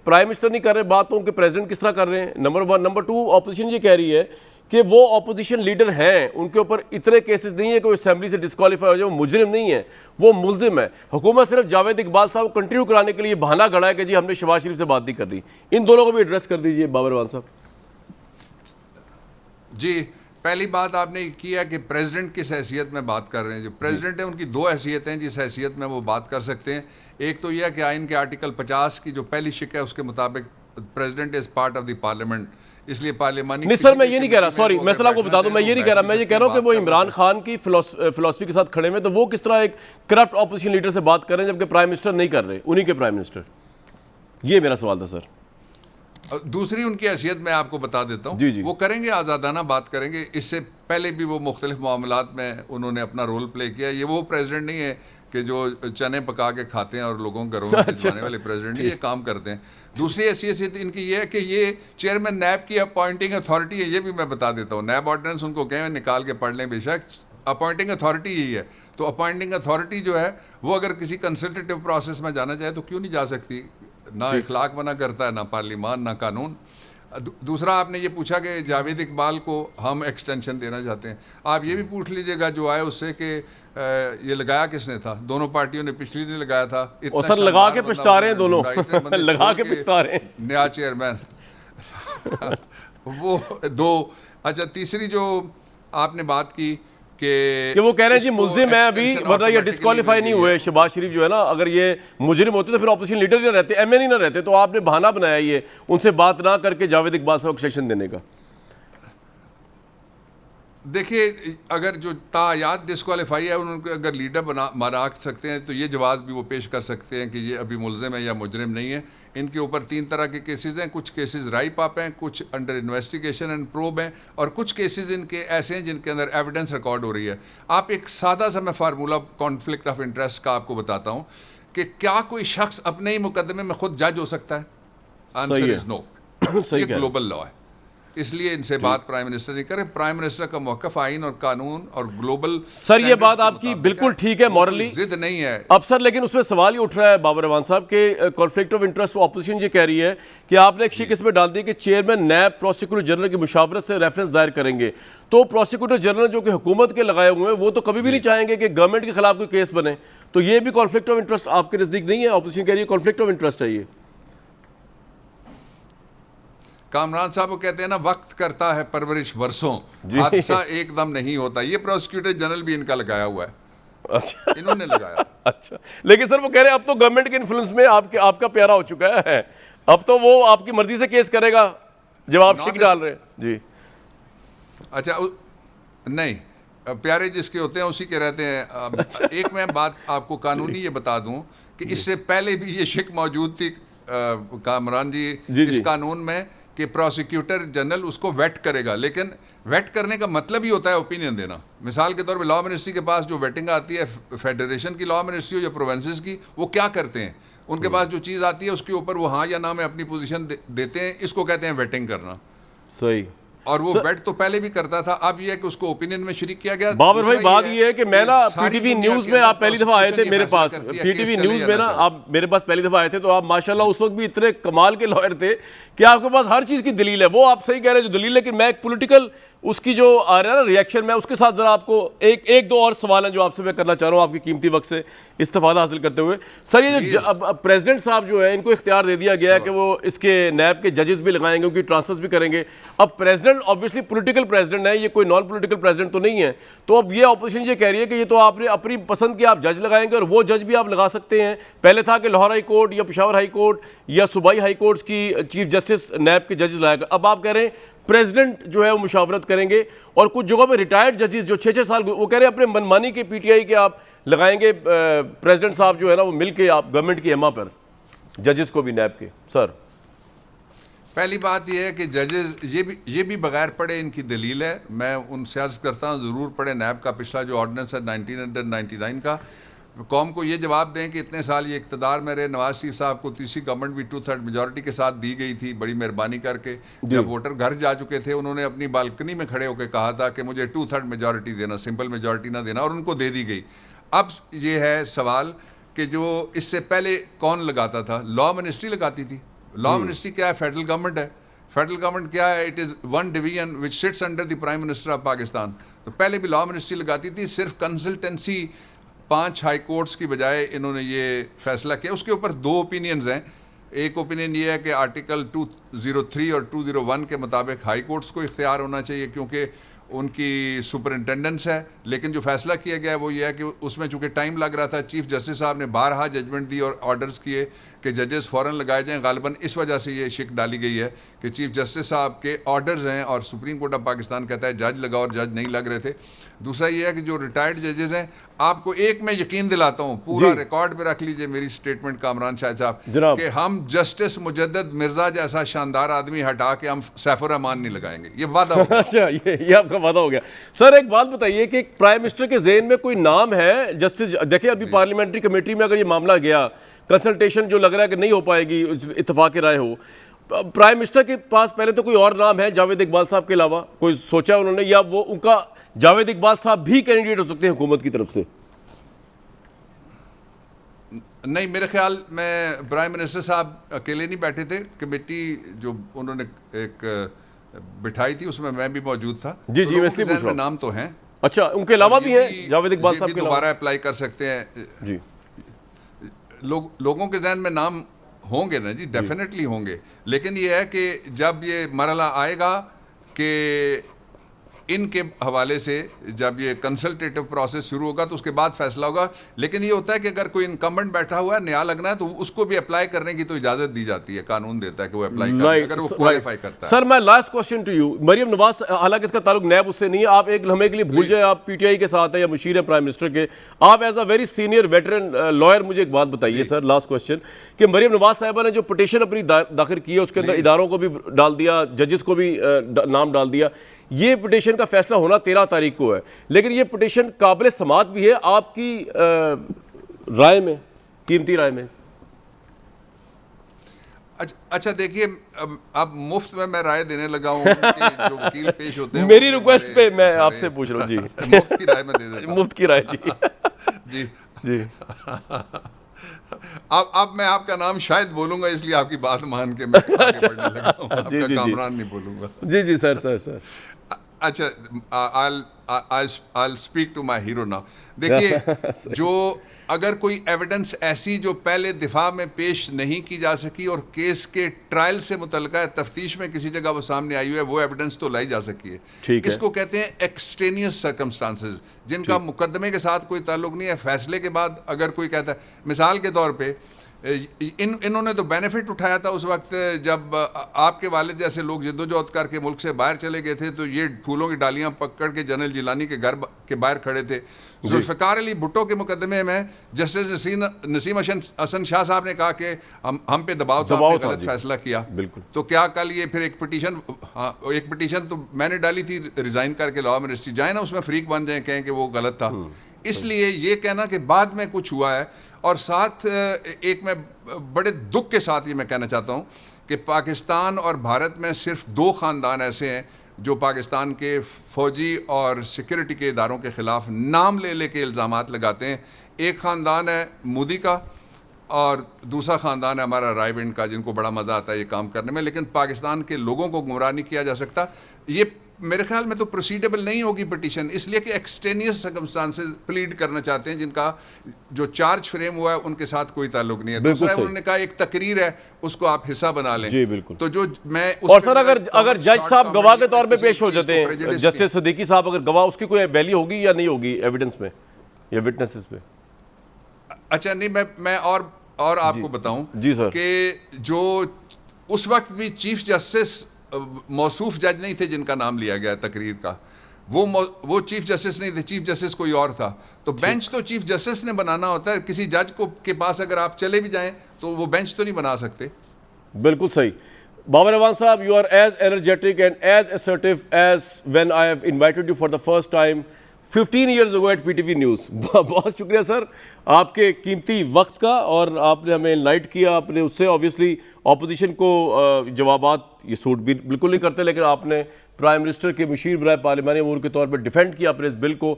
Prime minister نہیں کر رہے بات تو ان کے پریزیڈنٹ کس طرح کر رہے ہیں؟ نمبر 1. نمبر 2, اپوزیشن یہ کہہ رہی ہے کہ وہ اپوزیشن لیڈر ہیں, ان کے اوپر اتنے کیسز نہیں ہیں کہ وہ اسمبلی سے ڈسکوالیفائی ہو جائے, وہ مجرم نہیں ہے, وہ ملزم ہے. حکومت صرف جاوید اقبال صاحب کو کنٹینیو کرانے کے لیے بہانہ گھڑا ہے کہ جی ہم نے شہباز شریف سے بات نہیں کر رہی. ان دونوں کو بھی ایڈریس کر دیجئے بابر اعوان صاحب. جی, پہلی بات آپ نے کیا کہ پریزیڈنٹ کس حیثیت میں بات کر رہے ہیں. جو پریزیڈنٹ ہیں ان کی 2 حیثیتیں ہیں جس حیثیت میں وہ بات کر سکتے ہیں. ایک تو یہ ہے کہ آئین کے آرٹیکل 50 کی جو پہلی شق ہے اس کے مطابق president is part of the parliament, اس لیے پارلیمانی. نہیں سر, میں یہ نہیں کہہ رہا, سوری میں سر آپ کو بتا دوں, میں یہ نہیں کہہ رہا, میں یہ کہہ رہا ہوں کہ وہ عمران خان کی فلسفی کے ساتھ کھڑے ہوئے, تو وہ کس طرح ایک کرپٹ اپوزیشن لیڈر سے بات کر رہے ہیں جبکہ پرائم منسٹر نہیں کر رہے, انہی کے پرائم منسٹر. یہ میرا سوال تھا سر. دوسری ان کی حیثیت میں آپ کو بتا دیتا ہوں. جی. وہ کریں گے, آزادانہ بات کریں گے. اس سے پہلے بھی وہ مختلف معاملات میں انہوں نے اپنا رول پلے کیا. یہ وہ پریزیڈنٹ نہیں ہے کہ جو چنے پکا کے کھاتے ہیں اور لوگوں کو گھروں میں بھجوانے والے پریزیڈنٹ, یہ کام کرتے ہیں. دوسری حیثیت ان کی یہ ہے کہ یہ چیئرمین نیب کی اپوائنٹنگ اتھارٹی ہے. یہ بھی میں بتا دیتا ہوں, نیب آرڈیننس ان کو کہیں نکال کے پڑھ لیں بے شک, اپوائنٹنگ اتھارٹی یہی ہے. تو اپوائنٹنگ اتھارٹی جو ہے وہ اگر کسی کنسلٹیو پروسیس میں جانا چاہے تو کیوں نہیں جا سکتی؟ نہ اخلاق منع کرتا ہے, نہ پارلیمان, نہ قانون. دوسرا آپ نے یہ پوچھا کہ جاوید اقبال کو ہم ایکسٹینشن دینا چاہتے ہیں. آپ یہ بھی پوچھ لیجئے گا جو آئے اس سے کہ یہ لگایا کس نے تھا. دونوں پارٹیوں نے پچھلی نے لگایا تھا. اور سر لگا کے پچھتا رہے ہیں دونوں, لگا کے پچھتا رہے ہیں نیا چیئرمین وہ 2. اچھا, تیسری جو آپ نے بات کی کہ وہ کہہ رہے ہیں جی ملزم ہے ابھی, ورنہ یہ ڈسکوالیفائی نہیں ہوئے. شہباز شریف جو ہے نا, اگر یہ مجرم ہوتے تو پھر اپوزیشن لیڈر نہ رہتے, ایم این ای نہ رہتے. تو آپ نے بہانہ بنایا یہ ان سے بات نہ کر کے جاوید اقبال صاحب کو ایکسٹینشن دینے کا. دیکھیے, اگر جو تایاد ڈسکوالیفائی ہے ان کو اگر لیڈر بنا سکتے ہیں تو یہ جواز بھی وہ پیش کر سکتے ہیں کہ یہ ابھی ملزم ہے یا مجرم نہیں ہے. ان کے اوپر 3 طرح کے کیسز ہیں. کچھ کیسز رائپ اپ ہیں, کچھ انڈر انویسٹیگیشن اینڈ پروب ہیں, اور کچھ کیسز ان کے ایسے ہیں جن کے اندر ایویڈنس ریکارڈ ہو رہی ہے. آپ ایک سادہ سا میں فارمولہ کانفلکٹ آف انٹرسٹ کا آپ کو بتاتا ہوں کہ کیا کوئی شخص اپنے ہی مقدمے میں خود جج ہو سکتا ہے؟ آنسر از نو. یہ گلوبل لا ہے, اس لیے ان سے بات پرائم منسٹر نہیں کرے. پرائم منسٹر کا موقف آئین اور قانون اور گلوبل. سر یہ بات آپ کی بالکل ٹھیک ہے, مورلی ضد نہیں ہے. اب سر لیکن اس پہ سوال ہی اٹھ رہا ہے بابر اعوان صاحب کہ کانفلکٹ آف انٹرسٹ اپوزیشن یہ کہہ رہی ہے کہ آپ نے ایک شک اس میں ڈال دی کہ چیئرمین نیب پروسیکیوٹر جنرل کی مشاورت سے ریفرنس دائر کریں گے. تو پروسیکیوٹر جنرل جو کہ حکومت کے لگائے ہوئے ہیں وہ تو کبھی بھی نہیں چاہیں گے کہ گورنمنٹ کے خلاف کوئی کیس بنے. تو یہ بھی کانفلکٹ آف انٹرسٹ آپ کے نزدیک نہیں ہے؟ اپوزیشن کہہ رہی ہے کانفلکٹ آف انٹرسٹ ہے. یہ کامران صاحب وہ کہتے ہیں نا, وقت کرتا ہے پرورش برسوں, حادثہ ایک دم نہیں ہوتا. یہ پروسیکیوٹر جنرل بھی ان کا لگایا ہوا ہے, انہوں نے لگایا. اچھا, لیکن سر وہ کہہ رہے ہیں اب تو گورنمنٹ کے انفلوئنس میں آپ کا پیارا ہو چکا ہے, اب تو وہ آپ کی مرضی سے کیس کرے گا جب آپ شک ڈال رہے ہیں. جی اچھا, نہیں, پیارے جس کے ہوتے ہیں اسی کے رہتے ہیں. ایک میں بات آپ کو قانونی یہ بتا دوں کہ اس سے پہلے بھی یہ شک موجود تھی کامران جی اس قانون میں کہ پروسیکیوٹر جنرل اس کو ویٹ کرے گا. لیکن ویٹ کرنے کا مطلب ہی ہوتا ہے اوپینین دینا. مثال کے طور پہ لا منسٹری کے پاس جو ویٹنگ آتی ہے, فیڈریشن کی لا منسٹری ہو یا پروونسز کی, وہ کیا کرتے ہیں, ان کے پاس جو چیز آتی ہے اس کے اوپر وہ ہاں یا نہ میں اپنی پوزیشن دیتے ہیں. اس کو کہتے ہیں ویٹنگ کرنا. صحیح. اور وہ ویٹ تو پہلے بھی کرتا تھا, اب یہ ہے کہ اس کو اوپینین میں شریک کیا گیا. بابر بھائی بات یہ ہے کہ میں نا پی ٹی وی نیوز میں آپ پہلی دفعہ آئے تھے میرے پاس, پی ٹی وی نیوز میں نا آپ میرے پاس پہلی دفعہ آئے تھے, تو آپ ماشاءاللہ اس وقت بھی اتنے کمال کے لائر تھے کہ آپ کے پاس ہر چیز کی دلیل ہے. وہ آپ صحیح کہہ رہے ہیں جو دلیل, لیکن میں ایک پولیٹیکل اس کی جو آ رہا ہے نا ریئیکشن, میں اس کے ساتھ ذرا آپ کو ایک دو اور سوال ہیں جو آپ سے میں کرنا چاہ رہا ہوں آپ کی قیمتی وقت سے استفادہ حاصل کرتے ہوئے. سر یہ جو پریزیڈنٹ صاحب جو ہے ان کو اختیار دے دیا گیا ہے کہ وہ اس کے نیب کے ججز بھی لگائیں گے, ان کی ٹرانسفرز بھی کریں گے. اب پریزیڈنٹ آبویسلی پولیٹیکل پریزیڈنٹ ہے, یہ کوئی نان پولیٹیکل پریزیڈنٹ تو نہیں ہے. تو اب یہ اپوزیشن یہ کہہ رہی ہے کہ یہ تو آپ نے اپنی پسند کے آپ جج لگائیں گے, اور وہ جج بھی آپ لگا سکتے ہیں. پہلے تھا کہ لاہور ہائی کورٹ یا پشاور ہائی کورٹ یا صوبائی ہائی کورٹس کی چیف جسٹس نیب کے ججز لائے گا. اب آپ کہہ رہے ہیں پریزیڈنٹ جو ہے وہ مشاورت کریں گے, اور کچھ جگہوں میں ریٹائرڈ ججز جو 6 سال وہ کہہ رہے ہیں اپنے منمانی کے پی ٹی آئی کے آپ لگائیں گے. پریزیڈنٹ صاحب جو ہے نا وہ مل کے آپ گورنمنٹ کی ایما پر ججز کو بھی نیب کے. سر پہلی بات یہ ہے کہ ججز یہ بھی بغیر پڑھے ان کی دلیل ہے. میں ان سے عرض کرتا ہوں ضرور پڑھیں نیب کا پچھلا جو آرڈیننس ہے 1999 کا. قوم کو یہ جواب دیں کہ اتنے سال یہ اقتدار میں رہے, نواز شریف صاحب کو تیسری گورنمنٹ بھی 2/3 میجورٹی کے ساتھ دی گئی تھی, بڑی مہربانی کر کے. جب ووٹر گھر جا چکے تھے انہوں نے اپنی بالکنی میں کھڑے ہو کے کہا تھا کہ مجھے 2/3 میجورٹی دینا, سمپل میجورٹی نہ دینا, اور ان کو دے دی گئی. اب یہ ہے سوال کہ جو اس سے پہلے کون لگاتا تھا؟ لا منسٹری لگاتی تھی. لا منسٹری کیا ہے؟ فیڈرل گورنمنٹ ہے. فیڈرل گورنمنٹ کیا ہے؟ It is one division which sits under the prime minister of Pakistan. تو پہلے بھی لا منسٹری لگاتی تھی, صرف کنسلٹنسی 5 ہائی کورٹس کی بجائے انہوں نے یہ فیصلہ کیا. اس کے اوپر 2 اوپینینز ہیں. ایک اوپینین یہ ہے کہ آرٹیکل 203 اور 201 کے مطابق ہائی کورٹس کو اختیار ہونا چاہیے کیونکہ ان کی سپرنٹینڈنس ہے, لیکن جو فیصلہ کیا گیا ہے وہ یہ ہے کہ اس میں چونکہ ٹائم لگ رہا تھا, چیف جسٹس صاحب نے بارہا ججمنٹ دی اور آرڈرز کیے کہ ججز فوراً لگائے جائیں. غالباً اس وجہ سے یہ شک ڈالی گئی ہے کہ چیف جسٹس صاحب کے آرڈرز ہیں اور سپریم کورٹ آف پاکستان کہتا ہے جج لگاؤ, اور جج نہیں لگ رہے تھے. دوسرا یہ ہے کہ جو ریٹائرڈ ججز ہیں, آپ کو ایک میں یقین دلاتا ہوں, پورا ریکارڈ پہ رکھ لیجئے میری سٹیٹمنٹ کامران شاہد صاحب, کہ ہم جسٹس مجدد مرزا جیسا شاندار آدمی ہٹا کے ہم سیف الرحمان نہیں لگائیں گے. یہ وعدہ ہوگا. اچھا, یہ آپ کا وعدہ ہو گیا. سر ایک بات بتائیے کہ پرائم منسٹر کے ذہن میں کوئی نام ہے جسٹس؟ دیکھیں ابھی پارلیمنٹری کمیٹی میں اگر یہ معاملہ گیا, کنسلٹیشن جو لگ رہا ہے کہ نہیں ہو پائے گی, اتفاق رائے ہو, پرائم منسٹر کے پاس پہلے تو کوئی اور نام ہے جاوید اقبال صاحب کے علاوہ؟ کوئی سوچا انہوں نے, یا وہ ان کا جاوید اقبال صاحب بھی کینڈیڈیٹ ہو سکتے ہیں حکومت کی طرف سے؟ نہیں, میرے خیال میں پرائم منسٹر صاحب اکیلے نہیں بیٹھے تھے. کمیٹی جو انہوں نے ایک بٹھائی تھی اس میں بھی موجود تھا. جی جی, میں اس لیے پوچھ رہا ہوں. نام تو ہیں. اچھا, ان کے علاوہ بھی ہیں جاوید اقبال صاحب کے علاوہ؟ دوبارہ اپلائی کر سکتے ہیں. جی, لوگوں کے ذہن میں نام ہوں گے نا جی, ڈیفینیٹلی ہوں گے, لیکن یہ ہے کہ جب یہ مرحلہ آئے گا کہ ان کے حوالے سے جب یہ کنسلٹیٹو پروسیس شروع ہوگا تو اس کے بعد فیصلہ ہوگا. لیکن یہ ہوتا ہے کہ اگر کوئی انکمبنٹ بیٹھا ہوا ہے, نیا لگنا ہے, تو اس کو بھی اپلائی کرنے کی تو اجازت دی جاتی ہے, قانون دیتا ہے کہ وہ اپلائی کرے اگر وہ کوالیفائی کرتا ہے. سر میں last question to you, Maryam Nawaz, حالانکہ اس کا تعلق نیب اس سے نہیں ہے, آپ ایک لمحے کے لیے بھول جائیں, آپ پی ٹی آئی کے ساتھ ہیں یا مشیر ہیں پرائم منسٹر کے, آپ as a very senior veteran lawyer مجھے ایک بات بتائیے سر, لاسٹ کوسچن, کہ مریم نواز صاحبہ نے جو پٹیشن اپنی داخل کی ہے اس کے اندر اداروں کو بھی ڈال دیا, ججز کو بھی نام ڈال دیا, یہ پٹیشن کا فیصلہ ہونا 13 تاریخ کو ہے, لیکن یہ پٹیشن قابل سماعت بھی ہے آپ کی رائے میں, قیمتی رائے میں؟ اچھا دیکھیے, اب مفت میں رائے دینے لگا ہوں, جو وکیل پیش ہوتے ہیں میری ریکویسٹ پہ میں آپ سے پوچھ رہا ہوں. جی, مفت کی رائے میں دے دیتا ہوں. مفت کی رائے. جی جی جی, اب میں آپ کا نام شاید بولوں گا, اس لیے آپ کی بات مان کے میں آگے بڑھنے لگا ہوں, آپ کا کامران نہیں بولوں گا. جی جی سر. اچھا, I'll speak to my hero now. دیکھیے, جو اگر کوئی ایویڈنس ایسی جو پہلے دفاع میں پیش نہیں کی جا سکی اور کیس کے ٹرائل سے متعلقہ ہے, تفتیش میں کسی جگہ وہ سامنے آئی ہوئی ہے, وہ ایویڈنس تو لائی جا سکی ہے. اس کو کہتے ہیں ایکسٹینیس سرکمسٹانسز, جن کا مقدمے کے ساتھ کوئی تعلق نہیں ہے. فیصلے کے بعد اگر کوئی کہتا ہے, مثال کے طور پہ انہوں نے تو بینیفٹ اٹھایا تھا اس وقت جب آپ کے والد جیسے لوگ جدوجہد کر کے ملک سے باہر چلے گئے تھے, تو یہ پھولوں کی ڈالیاں پکڑ کے جنرل جیلانی کے گھر کے باہر کھڑے تھے. ذوالفقار علی بھٹو کے مقدمے میں جسٹس نسیم حسن شاہ صاحب نے کہا کہ ہم پہ دباؤ تھا, ہم نے غلط فیصلہ کیا. تو کیا کل یہ پھر ایک پٹیشن تو میں نے ڈالی تھی ریزائن کر کے لا منسٹری, جائیں نا اس میں فریق بن جائیں, کہیں کہ وہ غلط تھا. اس لیے یہ کہنا کہ بعد میں کچھ ہوا ہے, اور ساتھ ایک میں بڑے دکھ کے ساتھ یہ میں کہنا چاہتا ہوں کہ پاکستان اور بھارت میں صرف 2 خاندان ایسے ہیں جو پاکستان کے فوجی اور سیکورٹی کے اداروں کے خلاف نام لے کے الزامات لگاتے ہیں. ایک خاندان ہے مودی کا اور دوسرا خاندان ہے ہمارا رائے ونڈ کا, جن کو بڑا مزہ آتا ہے یہ کام کرنے میں, لیکن پاکستان کے لوگوں کو گمراہ نہیں کیا جا سکتا. یہ میرے خیال میں تو پروسیڈیبل نہیں ہوگی پٹیشن, اس لیے کہ ایکسٹینیس سرکمسٹانسز پلیڈ کرنا چاہتے ہیں جن کا جو چارج فریم ہوا ہے ان کے ساتھ کوئی تعلق نہیں ہے. دوسرا انہوں نے کہا ایک تقریر ہے, اس کو آپ حصہ بنا لیں. جی بالکل. تو جو میں اور سر اگر جج صاحب گواہ کے طور پہ پیش ہو جاتے ہیں, جسٹس صدیقی صاحب اگر گواہ, اس کی کوئی ویلیو ہوگی یا نہیں ہوگی ایویڈنس میں یا وٹنسز پہ؟ اچھا نہیں, میں اور آپ کو بتاؤں کہ جو اس وقت بھی چیف جسٹس موصوف جج نہیں تھے جن کا نام لیا گیا تقریر کا, وہ چیف جسٹس نہیں تھے, چیف جسٹس کوئی اور تھا. تو بینچ تو چیف جسٹس نے بنانا ہوتا ہے, کسی جج کے پاس اگر آپ چلے بھی جائیں تو وہ بینچ تو نہیں بنا سکتے. بالکل صحیح. بابر اعوان صاحب, you are as energetic and as assertive as when I have invited you for the first time 15 years ago at PTV News. بہت شکریہ سر آپ کے قیمتی وقت کا, اور آپ نے ہمیں انلائٹ کیا. آپ نے اس سے obviously اپوزیشن کو جوابات یہ سوٹ بھی بالکل نہیں کرتے, لیکن آپ نے پرائم منسٹر کے مشیر برائے پارلیمانی امور کے طور پر ڈیفینڈ کیا اپنے اس بل کو.